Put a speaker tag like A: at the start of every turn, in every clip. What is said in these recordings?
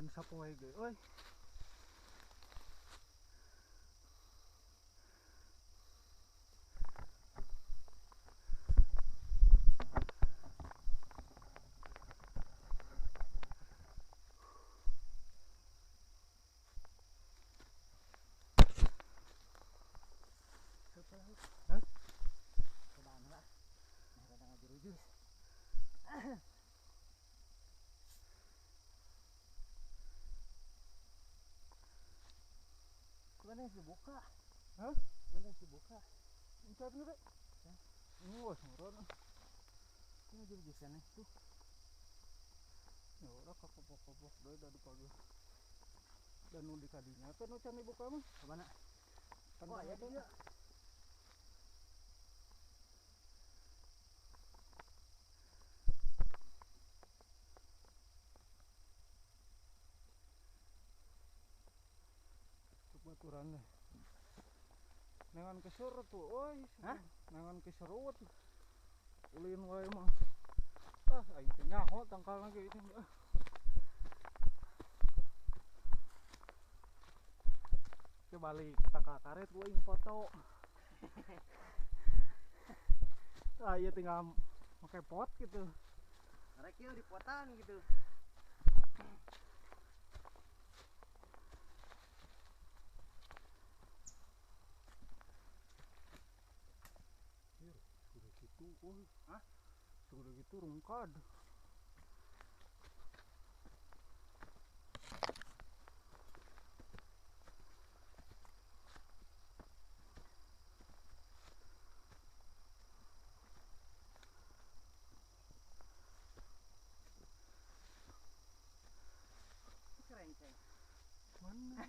A: dan sapoe ge euy. Hah?
B: Cobaan lah. Nah, kadang ngajurujus. Gimana yang dibuka?
A: Hah?
B: Gimana yang dibuka?
A: Entar nu rek. Wah, ngoron.
B: Ini jurujusan tuh.
A: Ya ora kapok-kapok deui da dipageus. Dan nu di kadinya teh nu can dibuka mah.
B: Kemana?
A: Kan
B: Oh, ya dia.
A: baturan deh. Nengan keser tuh, oi.
B: Hah?
A: Nengan keserut. Ulin wae mah. Ah, aing teh nyaho tangkalna ge itu. Coba balik tangkal karet gua ing foto. Ah, iya tinggal pakai pot gitu.
B: Rekil di potan gitu.
A: Sudah gitu, oi.
B: Hah?
A: Sudah gitu rungkad.
B: Kerenceng.
A: Mana?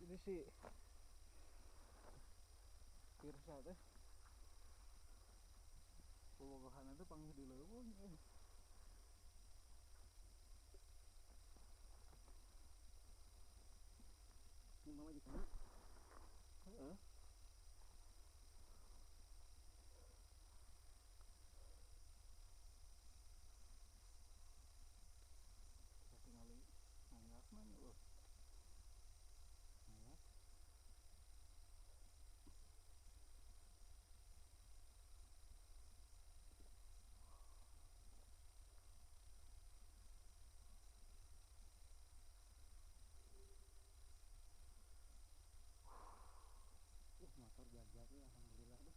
A: Ini sih Pirsa teh bobogohan itu panggil di leuweung eh.
B: Ini mama jikana.
A: Heeh. Tinggali ngangakna nya eueuh.
B: Ngayat. Motor jajar ya, alhamdulillah deh.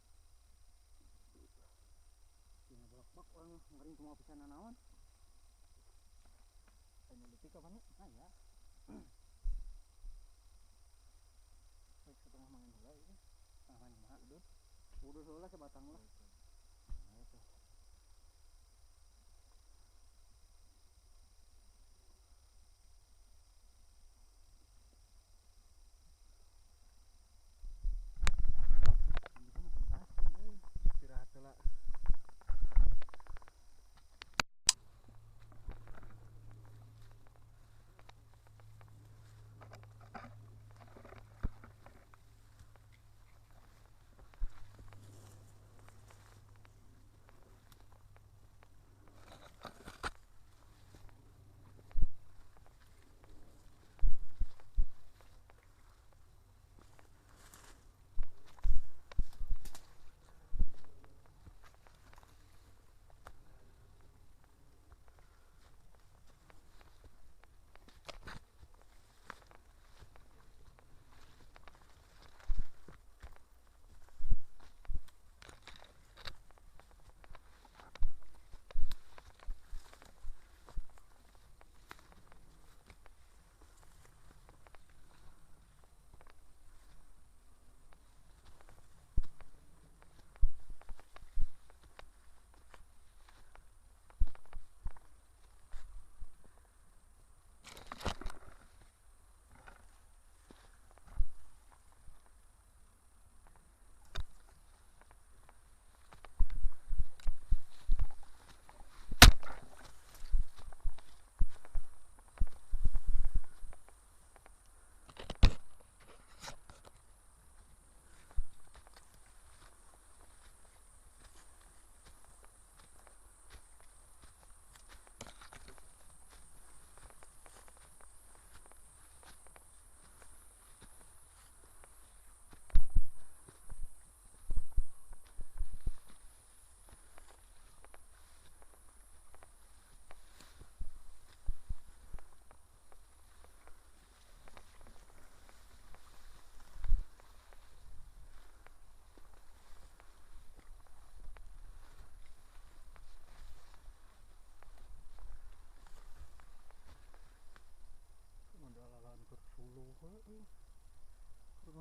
B: Ini bolak-balik orang ngering cuma pisanan naon.
A: Anu leutik ka mana?
B: Ah ya.
A: Baik setengah mangan heula ieu.
B: Tahan mah.
A: Udah heula sebatang lah.
B: Nah, itu.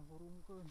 A: ngahurungkeun.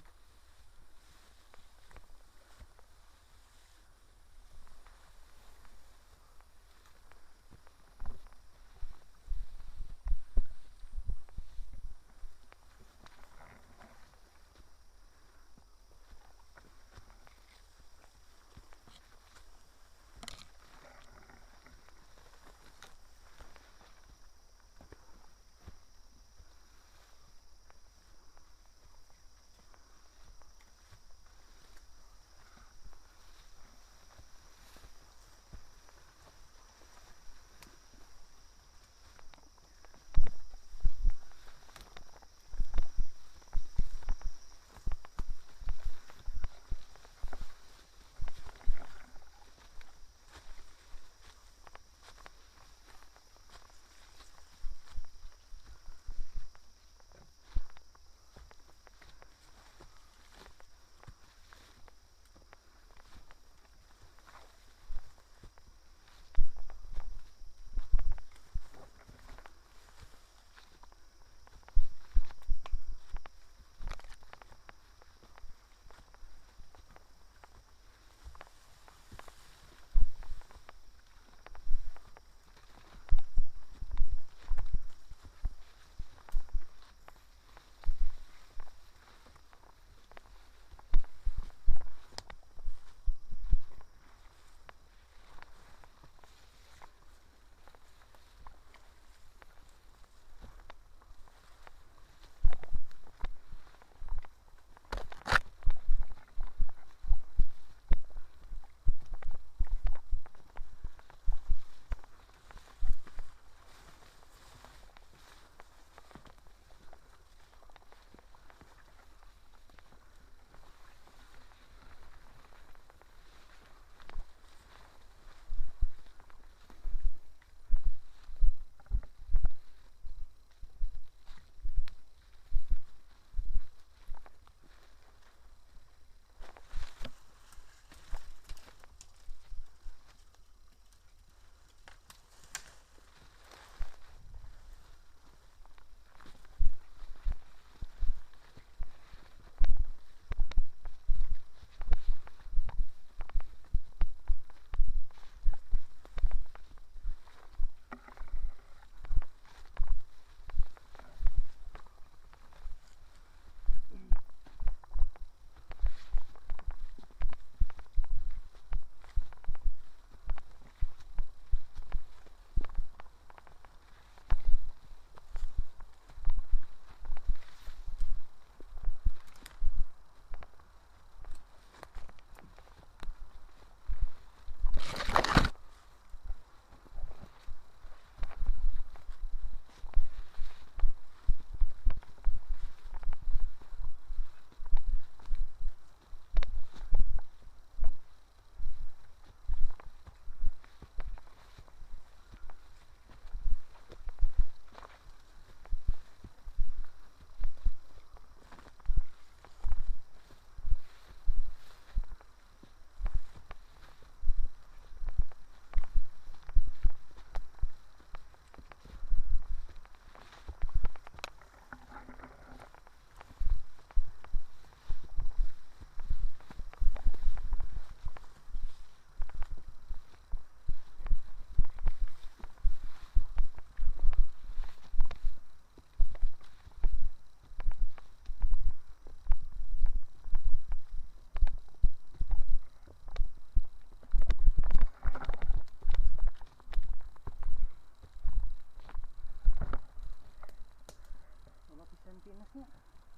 B: pinasnya.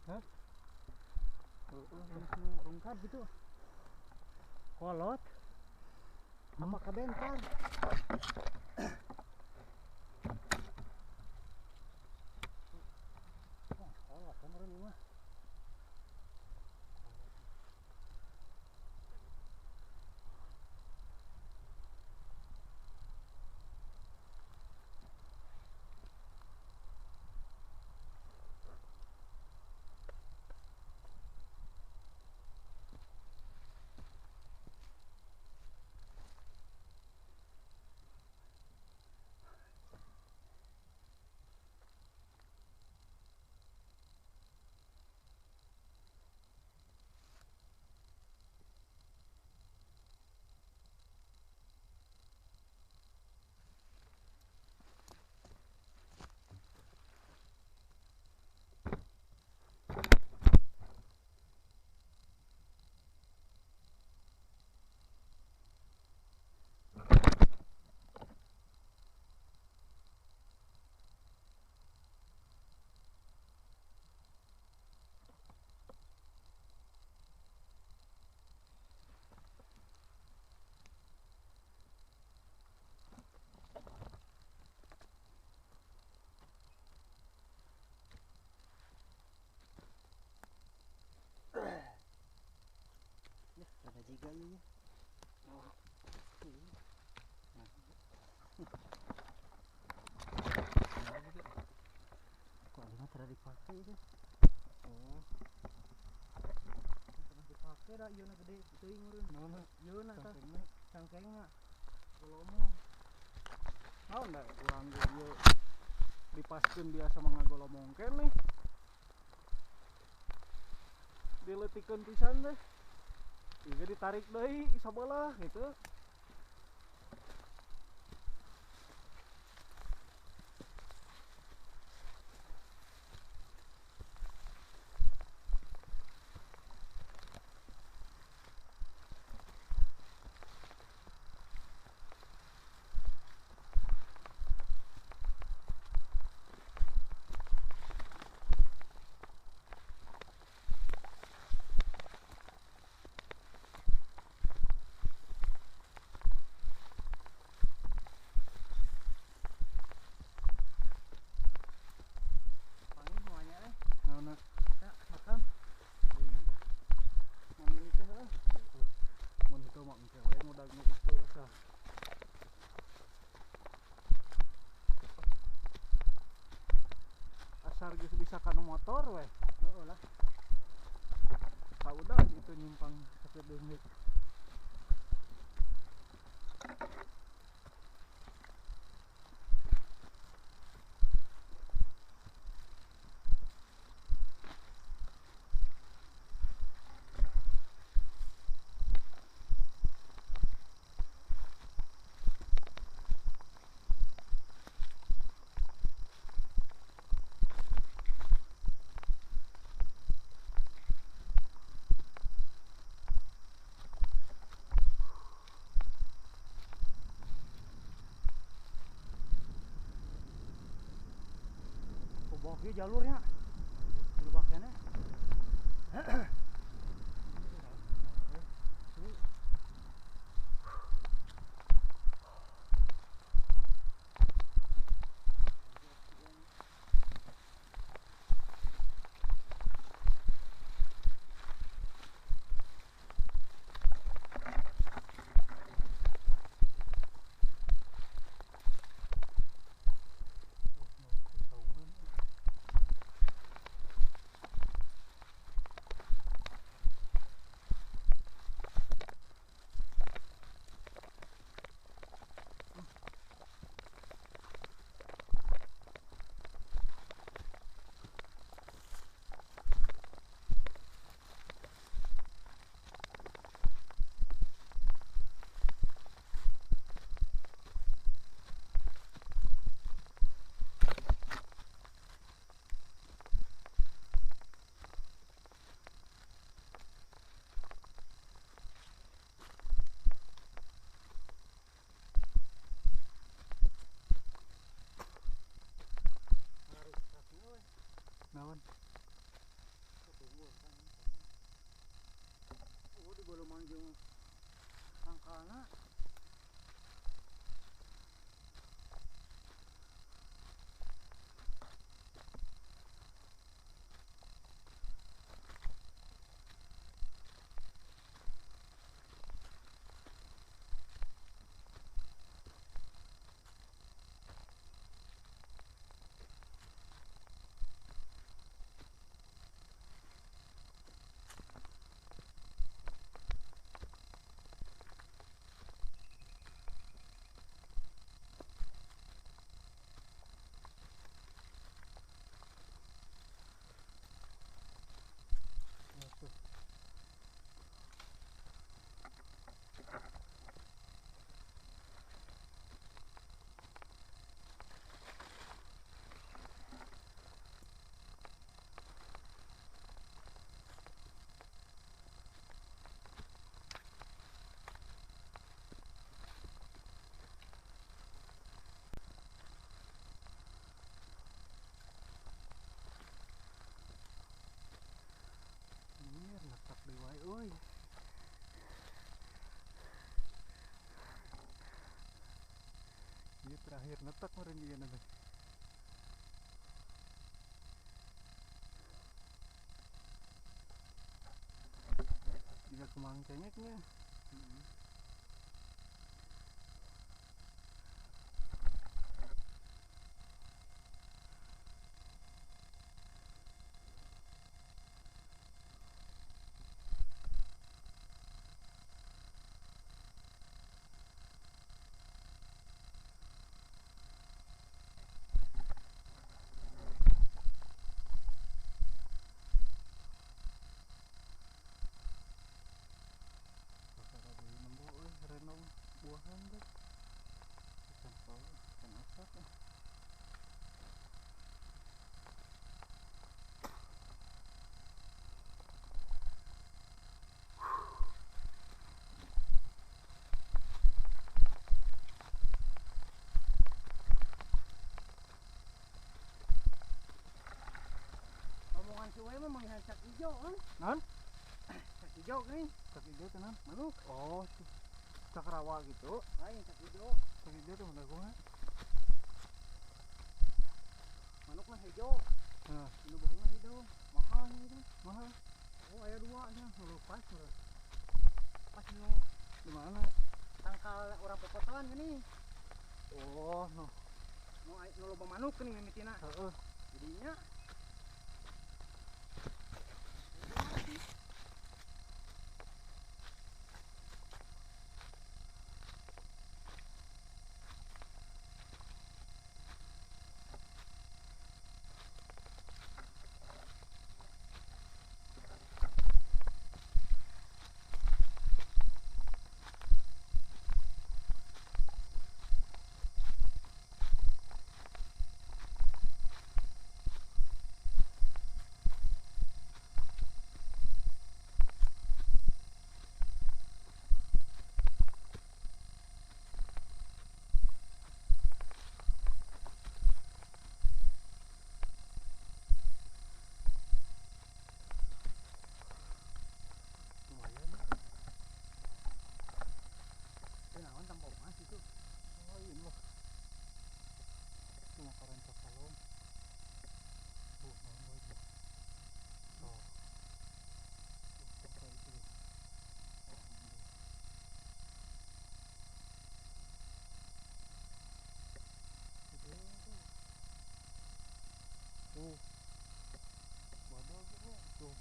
A: Hah?
B: Rungkad gitu. Kolot. Apa kabentar? Wah, kolot kan ini mah. iya.
A: Oh.
B: Iya.
A: Nah.
B: Kok lima tidak dipakai itu?
A: Oh,
B: Pernah dipakai dah, iya na gede itu ingurun.
A: naon
B: Iya na ta
A: cangkengna?
B: cangkengna. Golomong.
A: Naon da urang ge ieu dipaskeun biasa mangagolomong keneh. Dileutikeun pisan teh. Ieu ditarik deui sabelah gitu.
B: Panggil semuanya
A: Naon na?
B: ya makan.
A: Mami teh heuh. Mun kitu mah engke we ngudagna itu asa. Asar geus bisa kanu motor we.
B: Heeh lah.
A: Kaudah itu nyimpang sakit deungit.
B: Kubok ieu jalurnya. Gerobaknya.
A: Naon?
B: Oh, di bawah manjung angkana.
A: Anjir, netak deui wae euy. Ieu terakhir netak meureun jigana teh. Jika kemang cengeknya buahan tuh ikan paus, ikan asap ya.
B: Omongan si Wei mah melihat cak hijau kan?
A: Non?
B: Cak hijau kan?
A: Cak hijau tuh non?
B: Manuk.
A: Oh, cak rawa gitu.
B: Lain cak hijau.
A: Cak hijau tuh mana gua?
B: Manuk mah hijau.
A: Nah,
B: Ini bohongnya hijau. Mahal itu.
A: mahal.
B: Oh, aya dua aja. Pas udah. Pas nu
A: Di mana?
B: tangkal orang pepotoan kan nih.
A: Oh, no.
B: Nu loba manuk kan mimitina.
A: Heeh.
B: Jadinya
A: Lumayan.
B: kenaon tambah mas itu.
A: Oh, ini loh. Cuma karanca kalong. Mana lagi? Oh. Sampai itu. Oh, ini. Gede tuh. Tuh. Badak gitu. Tuh.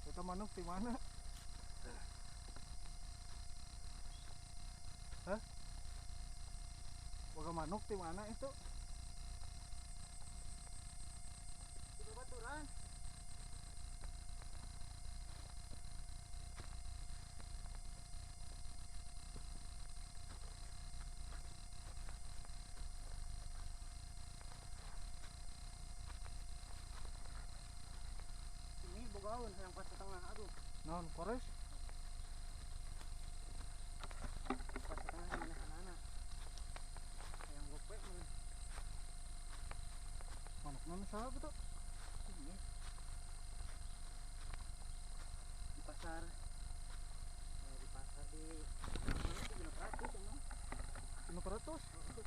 A: Kita manuk di mana? Hah? Boga manuk di mana itu?
B: Di babaturan. Ini bogaun yang pas ke tengah. Aduh,
A: Non kores?
B: pas ke tengah mana anak. Yang gopek mah
A: Manuk non saha betul?
B: ini di pasar. Di pasar di mana sih bener praktis emang.
A: 500?
B: Ada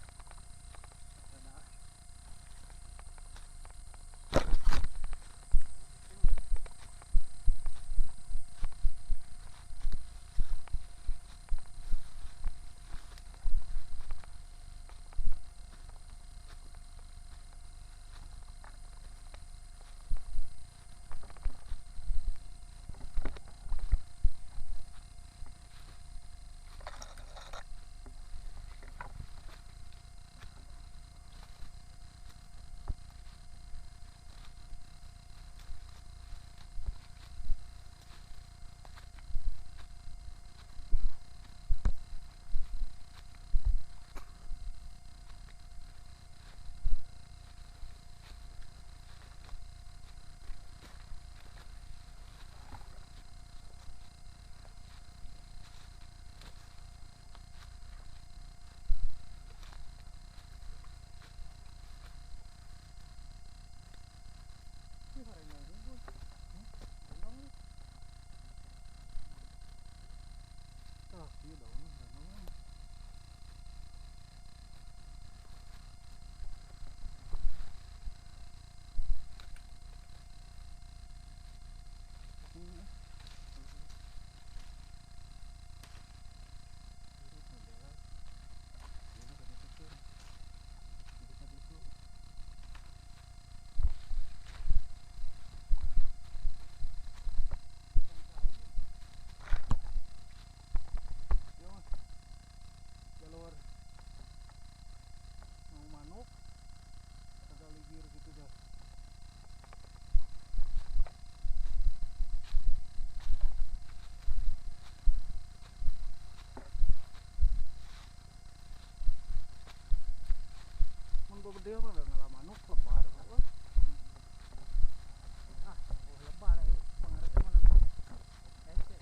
A: gede mah udah ngalah manuk lebar. Wah,
B: Lebar pengaruhnya mana nu hese.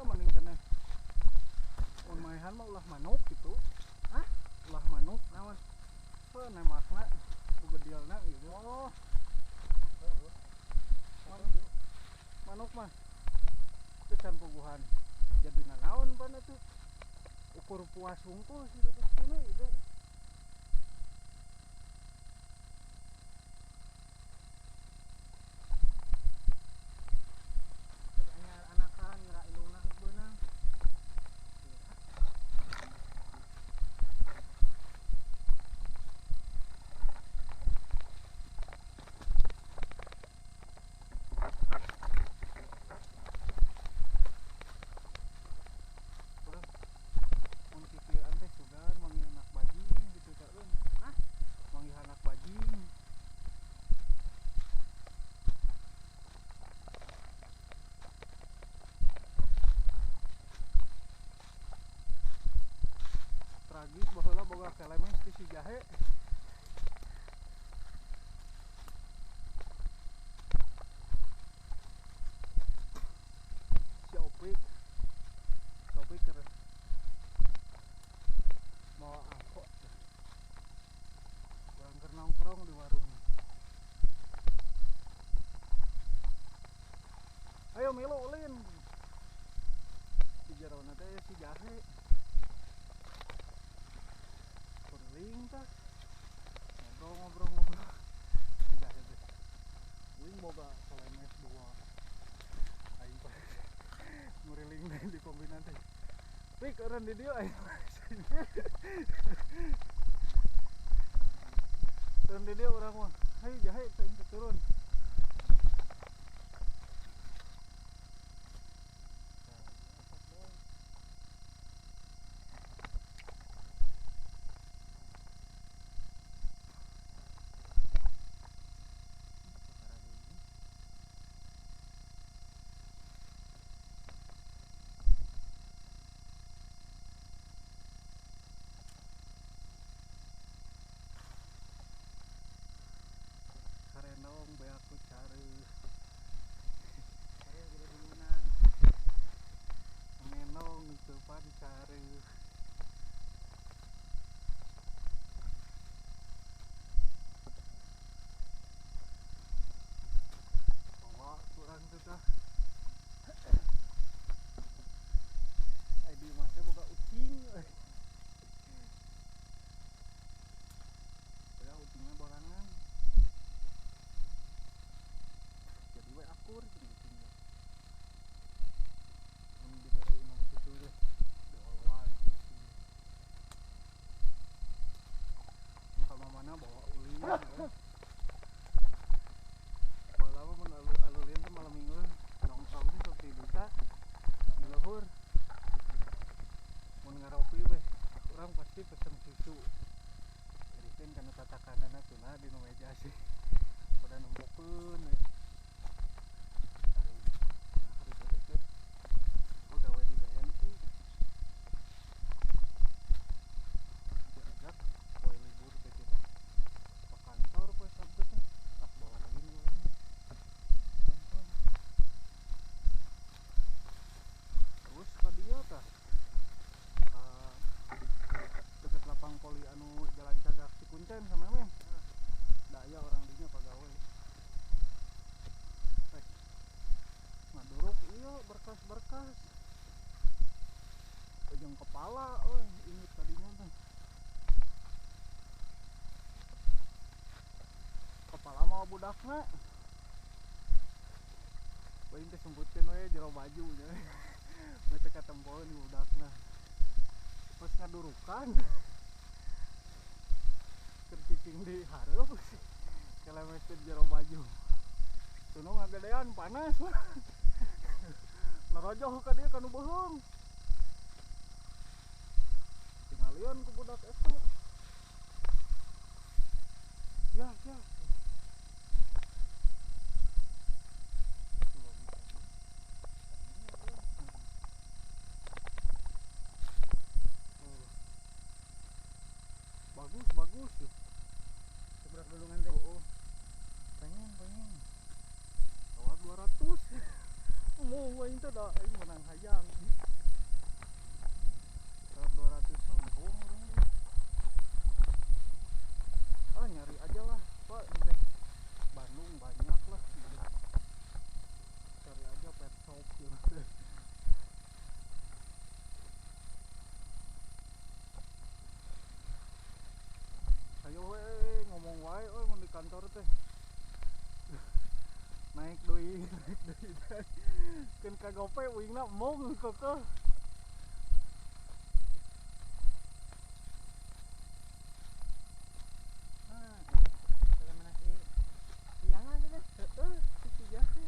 A: mending keneh mun maehan mah ulah manuk gitu.
B: Hah?
A: Ulah manuk
B: Naon?
A: nemakna bugedialna gitu.
B: Oh.
A: Manuk mah teu can puguhan. Jadi naon pana tuh? Ukur puas hungkul sih terus kene gitu.
B: Anyar anakan ngira indungna beunang.
A: Mun kikieuan teh sugan manggih anak bajing gitu caeun.
B: Hah?
A: Manggih anak bajing. Tragis baheula boga kelemes ti si jahe. Si Opik keur mau angkot. Urang keur nongkrong di warung. Ayo milu ulin. Di jerona teh si jahe. Kuring tah. Ngobrol. Si jahe teh. Uing boga kelemes dua. Aing teh nguriling teh di kombinasi teh. Pik eureun di dieu aing. Turun di dieu urang mah. Hei jahe teuing turun. Karenong beak ku careuh.
B: Saya gede duluna.
A: Ngenong teupan careuh. Bawa kurang teh tah. Ai di mah teh boga ucing. Udah ucingnya borangan. Jadi we akur jeung ucingnya. Mun dibere inung susu teh dioloan ku ucingnya. Mun ka mamana bawa ulin. Baheula mah mun alulin teh malam minggu nongkrong teh sok ti bisa di leuhur. Mun ngaropi beh urang pasti pesen susu. Jadikeun kana tatakanana tuna di nu meja sih. Pada nembokeun we. Hari teh teh gawe di BNI. Diajak poe libur teh kita. Ke kantor poe Sabtu teh. Bawa ulin urang. Terus ka dieu tah. Deket lapang poli anu jalan Cagak Cikuncen samemeh. Da aya orang dinya pagawe. Ngaduruk ieu berkas-berkas. Jeung kepala euy inget tadinya teh. Kepala mah budakna. Paling teh semputkeun we jero baju nya. We teh katempoeun budakna. Pas ngadurukan keur cicing di hareup kelemes teh jero baju. Tunu ngagedean panas mah. Narojoh ka dieu ka nu beuheung. Tingalieun ku budak eta. Ya. Bagus ya. kan kagope wingna mung koko.
B: Nah, kalau menasi siangan deh.
A: Sisi jahe.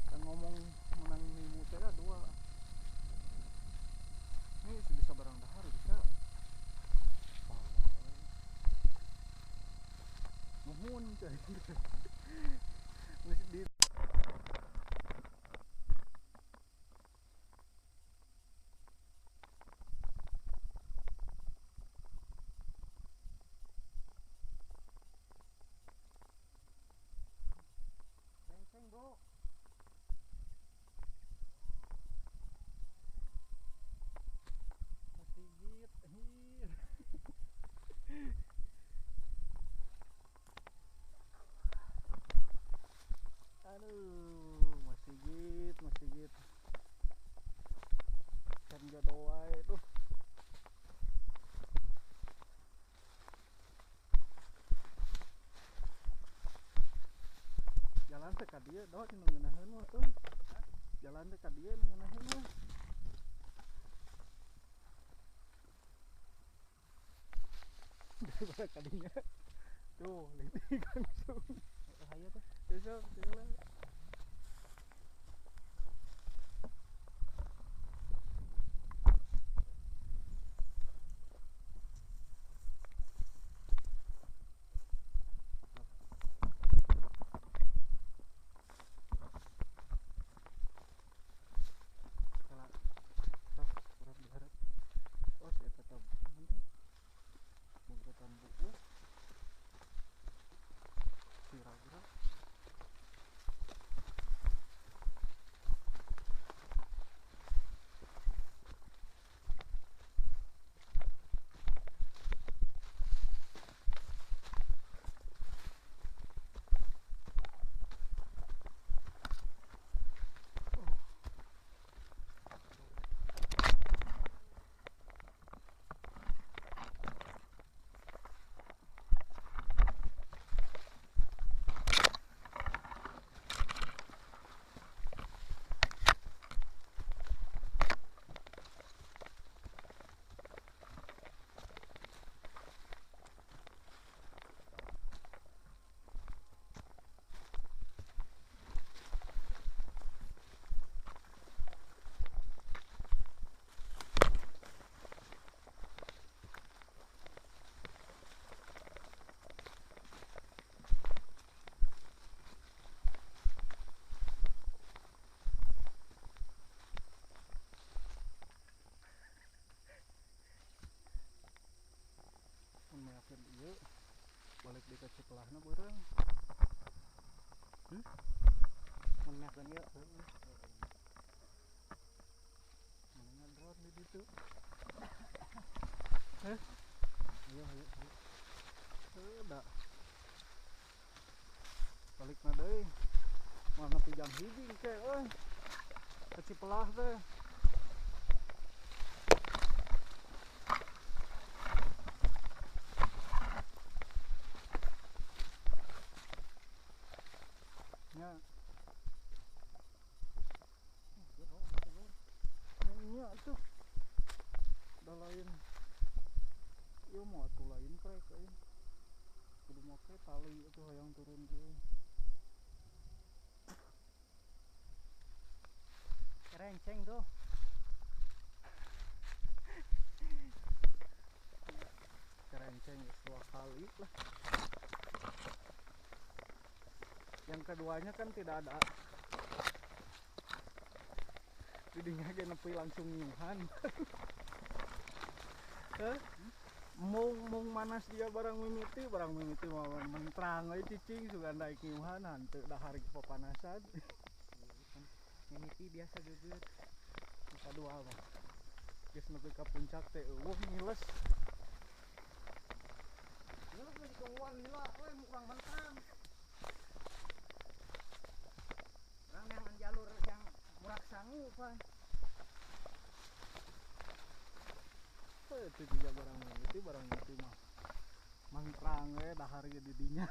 A: Kita ngomong menang nimu teh lah dua. Ini bisa barang dahar bisa. Nuhun cai. Geus di
B: Ceng-ceng, Bro.
A: masih git. Aduh, masih git. Kan jodoh wae tuh. Jalan teh ka dieu doh cenah ngeunaheun mah teuy. Jalan teh ka dieu nu ngeunaheun mah. Daripada ka dinya. Tuh, leutik langsung.
B: Hayu tuh.
A: Besok, jalan. Salah. Sok, urang diharap. Oh, saya tetap mentu. Bungkutan buku. Kira-kira. Meyakin ieu balik di ka Cikelahna beurang.
B: Mun meakeun ieu.
A: Mendingan drone di ditu.
B: Hayu.
A: Da. Balikna deui. Moal nepi jam 1 engke euy. Ka Cipelah teh. Nya nya tuh. Da lain. Ieu mah atuh lain krek euy. Kudu make tali atuh hayang turun ge.
B: Kerenceng tuh.
A: Kerenceng geus 2 kali lah. Yang keduanya kan tidak ada. Didinya ge nepi langsung nyuhan. Mung manas dia barang mimiti mah mentrang euy cicing sugan daek nyuhan hanteu dahar ge papanasan.
B: Mimiti biasa geget.
A: Nu kadua mah geus nepi ka puncak teh eueuh ngiles.
B: Ngeuleuh mah dikeunguan lila we urang mentang. Urang yang jalur yang murak sangu pan.
A: Itu juga barang mimiti mah mentrang we dahar ge di dinya.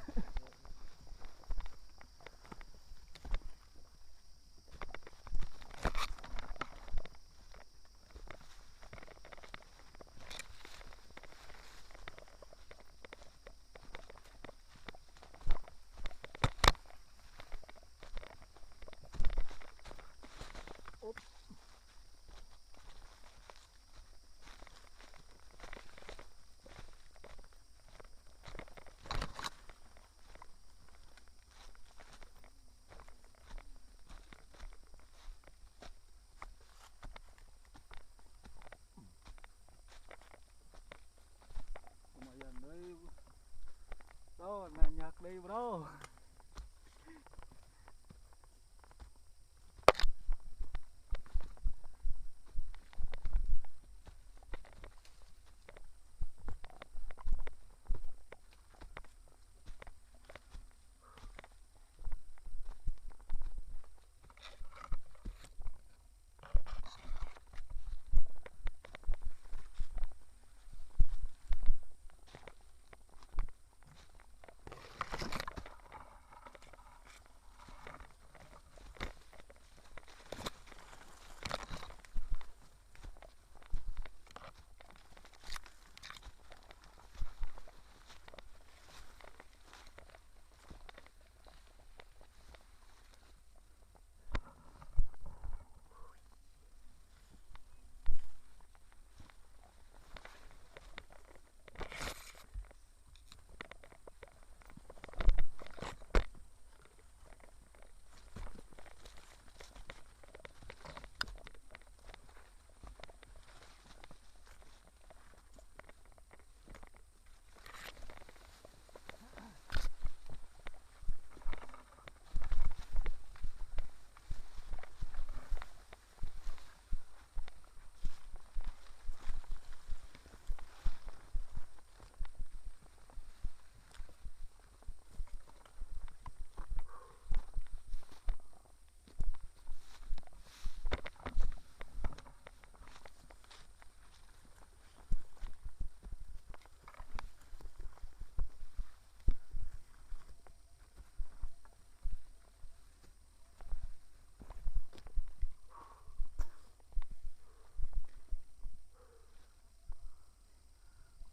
A: nanyak deh bro.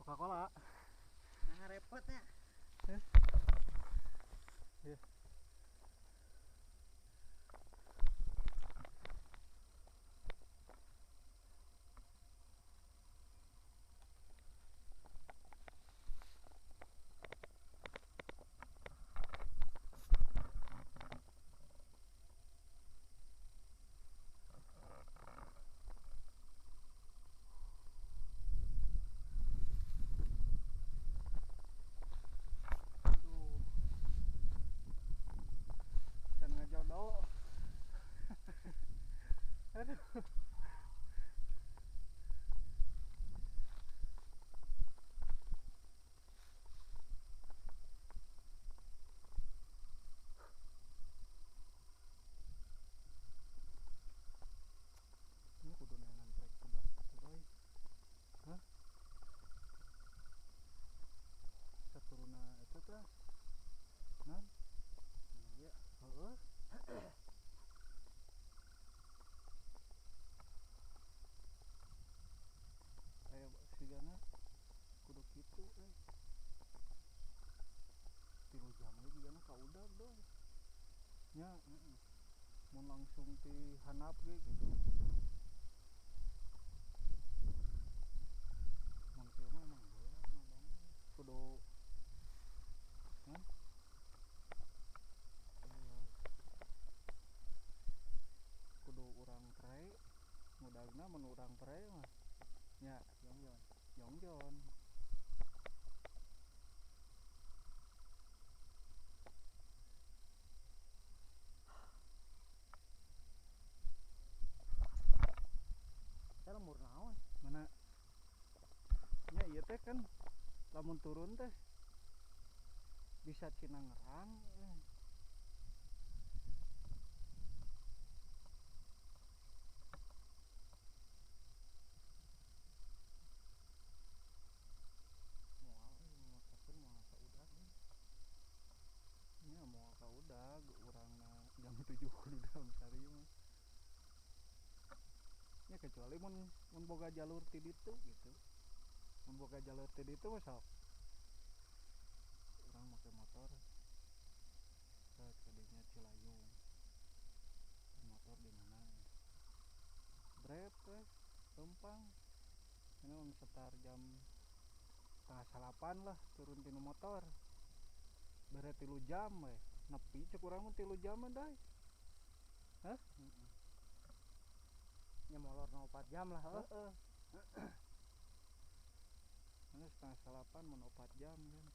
A: Coca-Cola.
B: Nah repotnya.
A: Iya. Aduh, can ngajodoh. Aduh. Ini kudu nengan trek sebelah situ doy. Hah? Saturuna eta teh. Nan?
B: Iya.
A: Heeh. Aya sigana kudu kitu euy. 3 jam ge jigana kaudag doy. Nya, mun langsung ti handap ge gitu. Mun kieu mah emang berat mah bang. Kudu kan? Kudu urang pre, mudagna mun urang pre mah nya
B: Yongyon.
A: Yongjon.
B: Saya lemur naon?
A: Mana nya ieu teh kan lamun turun teh bisa cina ngerang.
B: Moal ngakakeun moal saudag deui.
A: Nya moal kaudag urangna jam 7 kudu dalam sari mah. Ya kecuali mun boga jalur ti ditu gitu. Mun boga jalur ti ditu mah sok urang make motor. Set ka dinya Cilayung. Motor di mana? Brep teh Tumpang. Ini mun setar jam 5:30 lah turun tinu motor. Bare 3 jam we. Nepi cek urang mah 3 jam dai. Hah?
B: Nya molor 4 jam lah heuh.
A: Heeh. Ini 5:30 mun 4 jam kan.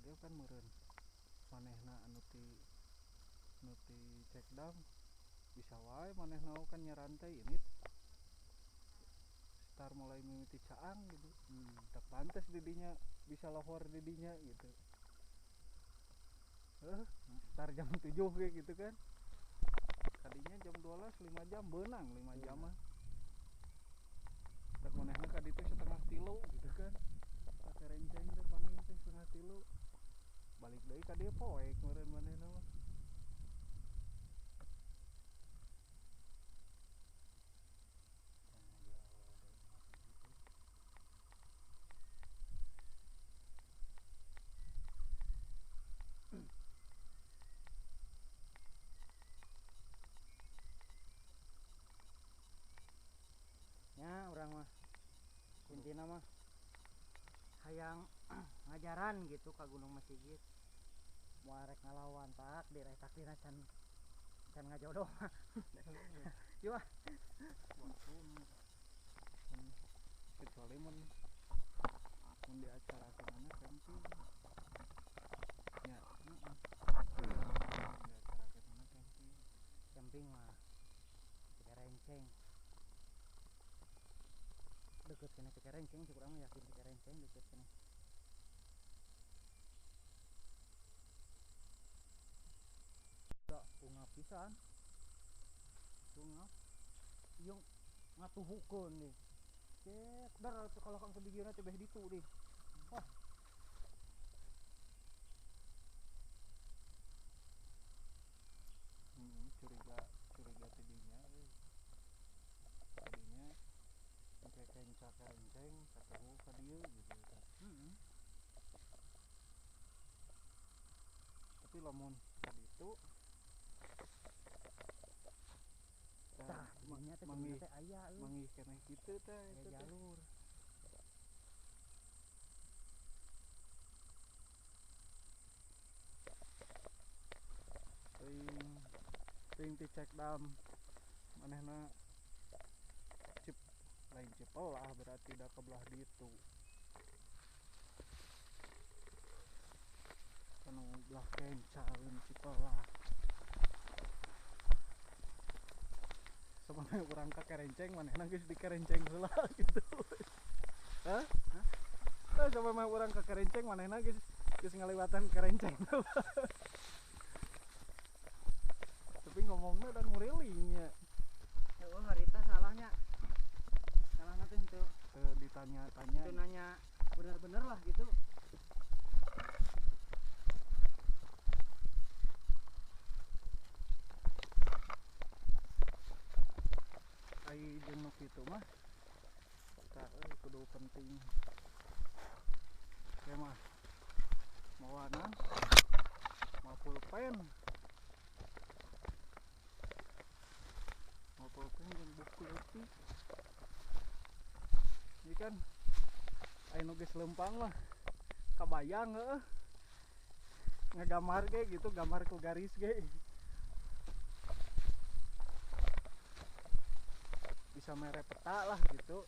A: ieu kan meureun manehna anu ti cek dam bisa wae manehna kan nyarantai ini start mulai mimiti caang gitu. Tak pantes didinya bisa lohor didinya gitu. Start jam 7 kayak gitu kan. Kadinya jam 12 5 jam beunang 5 jam mah. Tak manehna ka ditu 2:30 gitu kan. Ka kerenceng teh panggil teh 2:30. Balik deui ka dieu poek meureun manehna mah.
B: Ya orang mah intina mah hayang ngajaran gitu ka Gunung Masigit mau arek ngalawan takdir takdirna can ngajodoh yo
A: Kecuali mun diacarakeun anak camping nya diacarakeun anak
B: camping mah Cikerenceng deket kena Cikerenceng sih kurang yakin Cikerenceng deket kena bunga pisan bunga yung ngatuhukeun deh cek dar kalau kang kedigieuna teh beh ditu deh wah
A: curiga tidinya tadinya pakai kencak kerenceng ketemu ka dieu gitu kan. Tapi lamun ka ditu
B: tah dinya teh sebenarnya teh aya
A: manggih keneh kitu teh
B: aya jalur
A: ting ti cek dam manehna lain Cipelah berarti dah kebelah ditu kanu belah kencaeun Cipelah sebenarnya urang ka kerenceng manehna geus di kerenceng heula gitu. Hah? Coba mah urang ka kerenceng manehna geus ngaliwatan kerenceng heula. Tapi ngomongnya dan murilingnya
B: oh harita salahnya teh itu
A: ditanya-tanya
B: itu nanya bener-bener lah gitu
A: ai jeung nu kitu mah tah kudu penting ya mah mawana mau pulpen jeung buku leutik ini kan aya nu geus leumpang mah kabayang heuh ngagambar ge gitu gambar ku garis ge bisa mere peta lah gitu.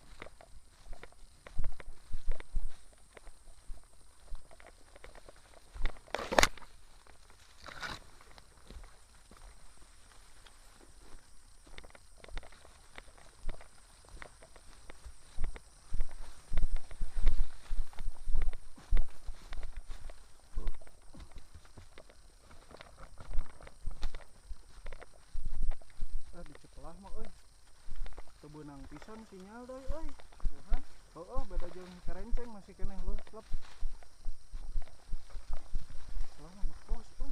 A: Di Cipelah mah euy teu beunang pisan sinyal deui euy. Heueuh beda jeung kerenceng masih keneh leuslep. Lah mah ngekos euy.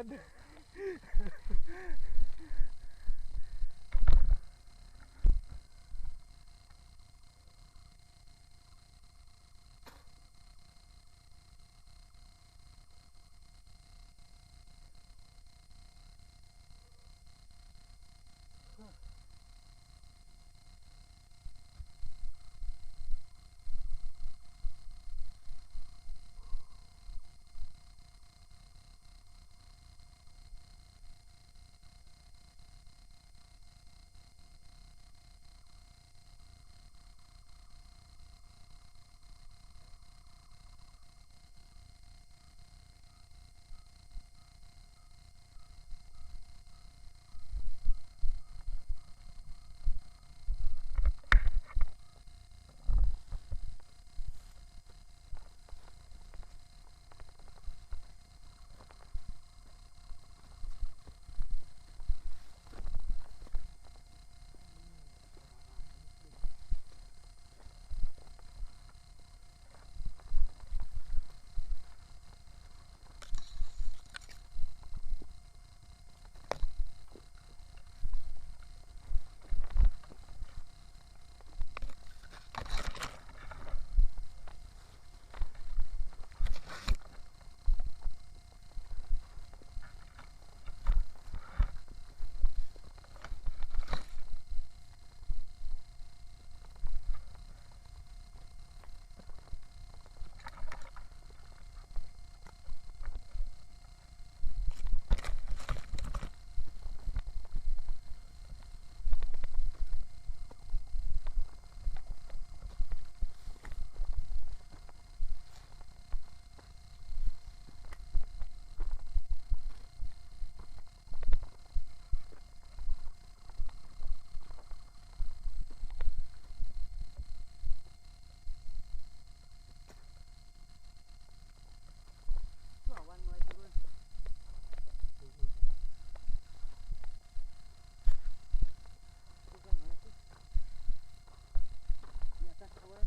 B: kan. Tuh awan mulai turun. Tuh kan mulai tuh. Di atas awan.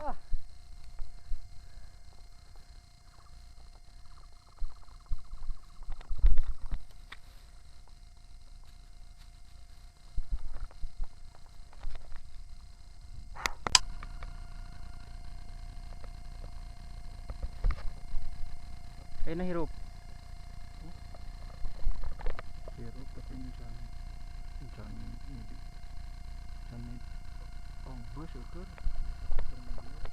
B: Ah. Ay nahirup.
A: Hirup tapi encan ini onggus ukur intermediate.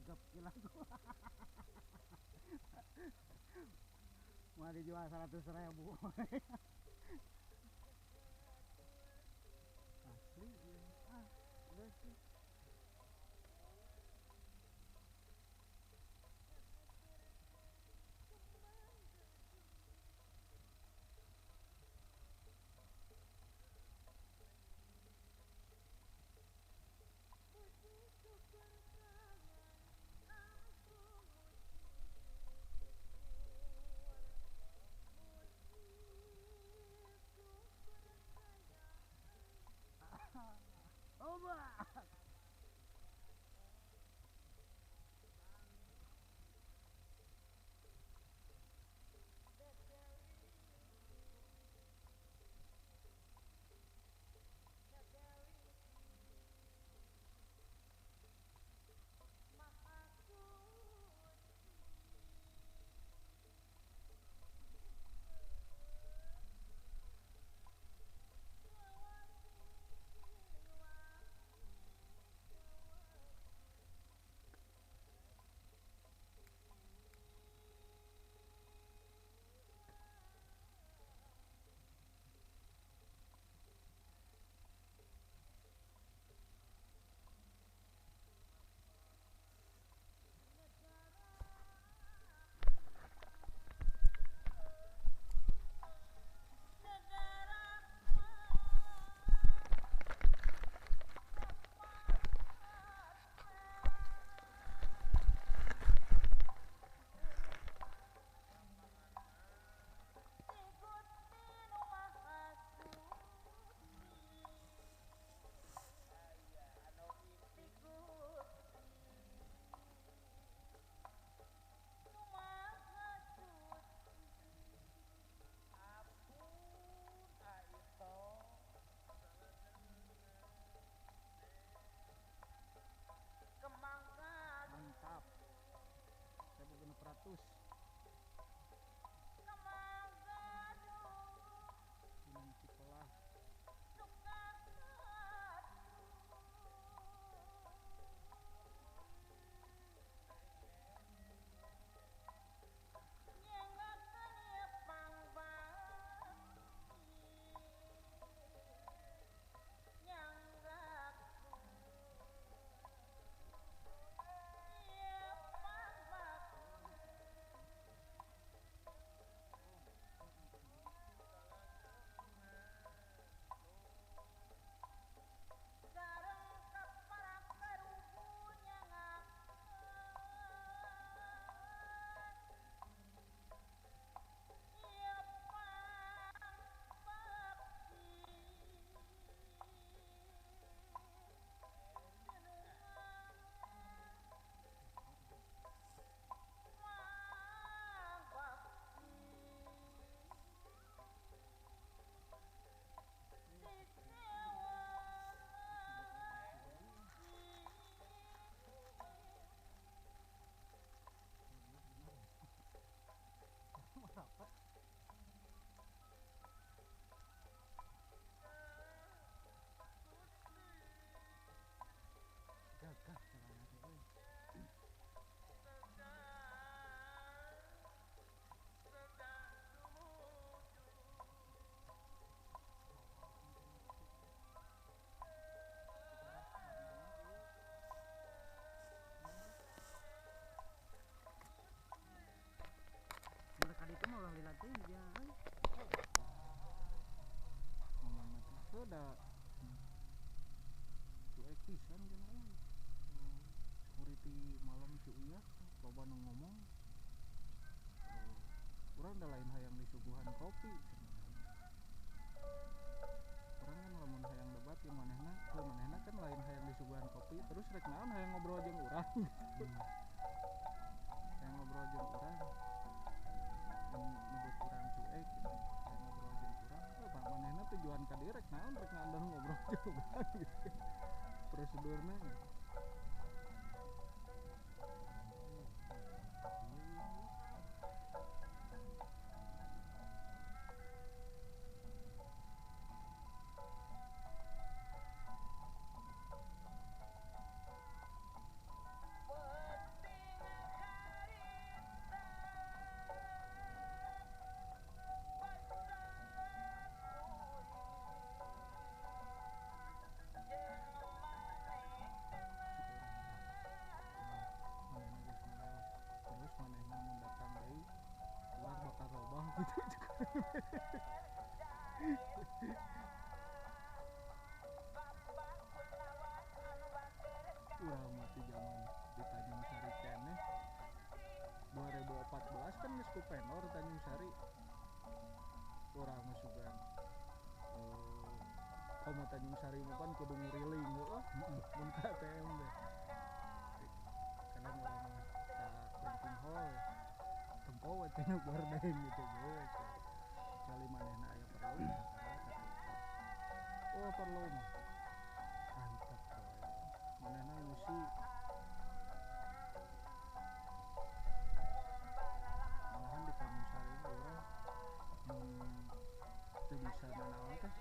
B: Gagap kilaku. Mau dijual 100.000. Asli ya. Udah sih. Oba. Mantap. 1.600. Minum Cipelah. Rapat. Gagah caranya tuh. Mereka itu mau orang dilatih dia. Ngomongnya tuh sudah cuek pisan kan security malam cuy ya loba nu ngomong urang da lain hayang disuguhan kopi urang kan lamun hayang debat yang manehna kan lain hayang disuguhan kopi terus rek naon hayang ngobrol jeung urang hayang ngobrol jeung urang nyebut urang cuek gitu hayang ngobrol jeung urang pak manehna tujuan ka dieu rek naon ngobrol jeung urang gitu prosedurna
A: Urang mati zaman di Tanjung Sari keneh 2014 kan geus ku penor Tanjung Sari. Urang mah sugan komo Tanjung Sari mah kan kudu nguriling heuh mun ka ATM teh. Kadang urang mah ka banking hall tempo we teh gorden gitu geus. Kali manehna aya perlu rata-rata gitu. Oh perlu mah antep we. Manehna ngusi malahan di Tanjung Sari mah urang mun teu bisa nanaon teh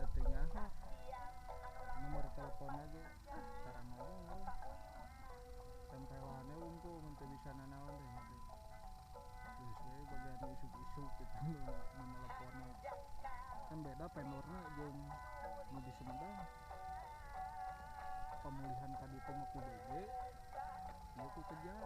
A: da teu nyaho nomor teleponna ge tara ngomong urang. Tempelannya unggul mun teu bisa nanaon teh nya teh. Geus we bagian isuk-isuk gitu nu nelponna. Kan beda penorna jeung nu di Sumedang. Pemulihan ka ditu mah ku BG, ieu ku kejar.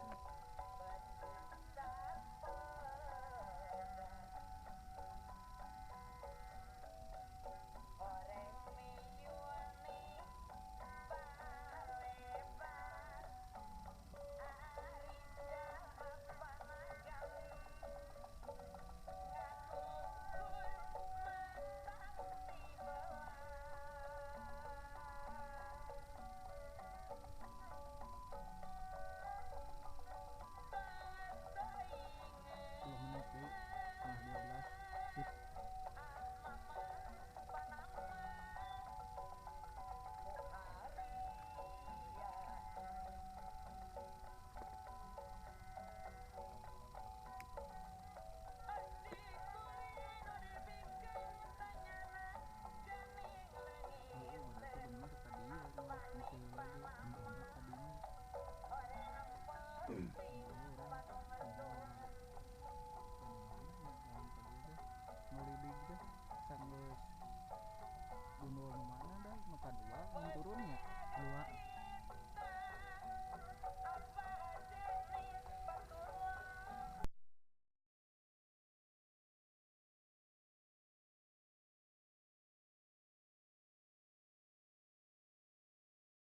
A: Gundul nu mana dah nu kadua mun turunnya
B: dua